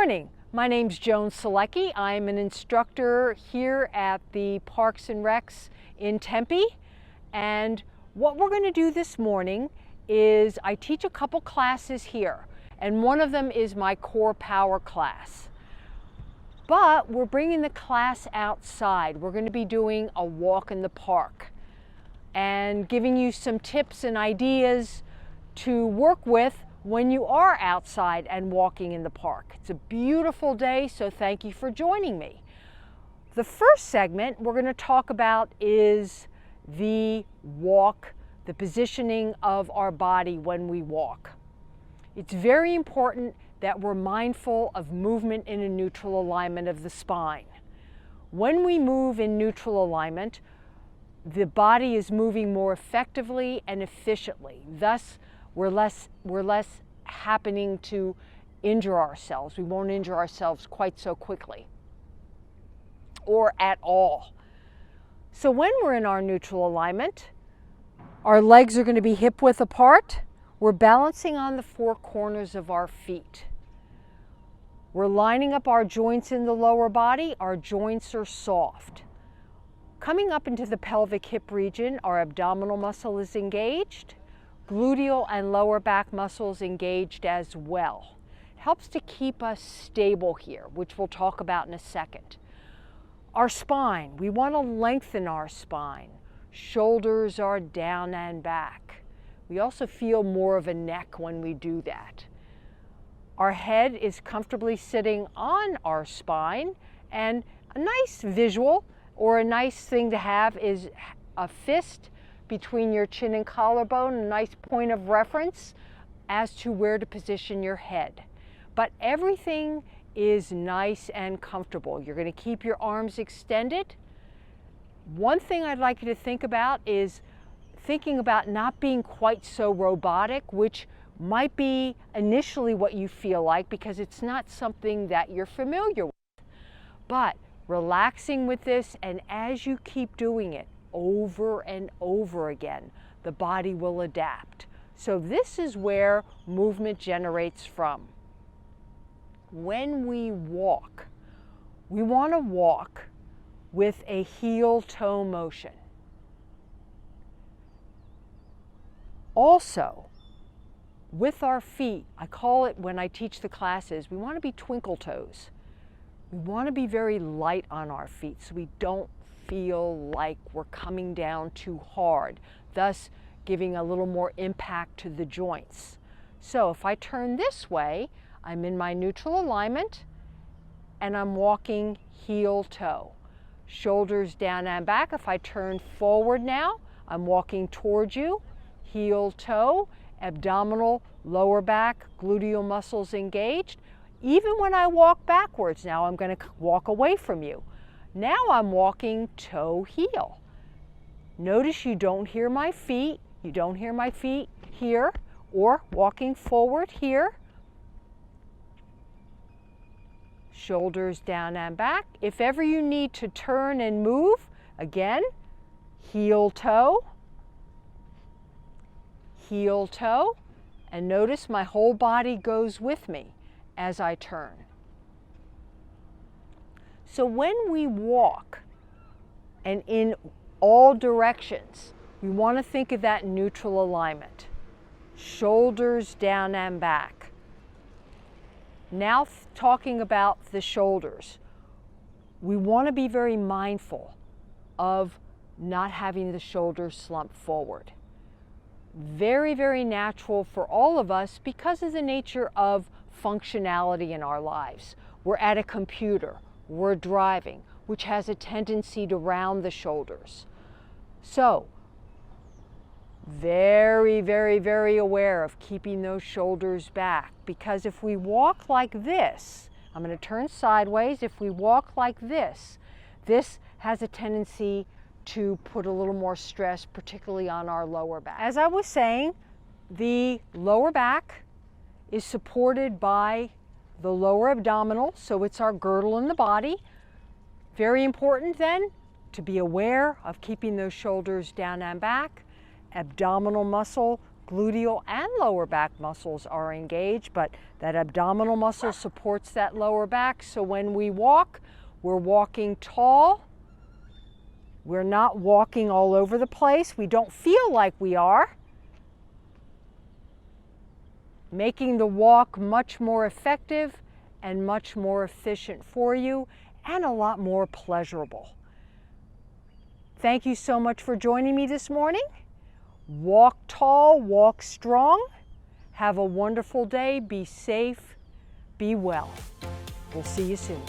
morning. My name's Joan Selecky. I'm an instructor here at the Parks and Recs in Tempe. And what we're going to do this morning is I teach a couple classes here. And one of them is my core power class. But we're bringing the class outside. We're going to be doing a walk in the park and giving you some tips and ideas to work with when you are outside and walking in the park. It's a beautiful day, so thank you for joining me. The first segment we're going to talk about is the walk, the positioning of our body when we walk. It's very important that we're mindful of movement in a neutral alignment of the spine. When we move in neutral alignment, the body is moving more effectively and efficiently. Thus, we're less happening to injure ourselves. We won't injure ourselves quite so quickly or at all. So when we're in our neutral alignment, our legs are going to be hip width apart. We're balancing on the four corners of our feet. We're lining up our joints in the lower body. Our joints are soft. Coming up into the pelvic hip region, our abdominal muscle is engaged. Gluteal and lower back muscles engaged as well. It helps to keep us stable here, which we'll talk about in a second. Our spine, we want to lengthen our spine. Shoulders are down and back. We also feel more of a neck when we do that. Our head is comfortably sitting on our spine, and a nice visual or a nice thing to have is a fist between your chin and collarbone, a nice point of reference as to where to position your head. But everything is nice and comfortable. You're going to keep your arms extended. One thing I'd like you to think about is thinking about not being quite so robotic, which might be initially what you feel like because it's not something that you're familiar with. But relaxing with this, and as you keep doing it over and over again, the body will adapt. So this is where movement generates from. When we walk, we want to walk with a heel-toe motion. Also, with our feet, I call it when I teach the classes, we want to be twinkle toes. We want to be very light on our feet so we don't feel like we're coming down too hard, thus giving a little more impact to the joints. So if I turn this way, I'm in my neutral alignment and I'm walking heel toe. Shoulders down and back. If I turn forward now, I'm walking towards you, heel toe, abdominal, lower back, gluteal muscles engaged. Even when I walk backwards now, I'm going to walk away from you. Now I'm walking toe heel. Notice you don't hear my feet. You don't hear my feet here or walking forward here. Shoulders down and back. If ever you need to turn and move, again, heel toe, and notice my whole body goes with me as I turn. So when we walk and in all directions, we want to think of that neutral alignment. Shoulders down and back. Now talking about the shoulders, we want to be very mindful of not having the shoulders slump forward. Very, very natural for all of us because of the nature of functionality in our lives. We're at a computer. We're driving, which has a tendency to round the shoulders. So, very, very, very aware of keeping those shoulders back, because if we walk like this, I'm going to turn sideways. If we walk like this has a tendency to put a little more stress, particularly on our lower back. As I was saying, the lower back is supported by the lower abdominal, so it's our girdle in the body. Very important then to be aware of keeping those shoulders down and back. Abdominal muscle, gluteal and lower back muscles are engaged, but that abdominal muscle supports that lower back. So when we walk, we're walking tall. We're not walking all over the place. We don't feel like we are. Making the walk much more effective and much more efficient for you, and a lot more pleasurable. Thank you so much for joining me this morning. Walk tall, walk strong. Have a wonderful day. Be safe, be well. We'll see you soon.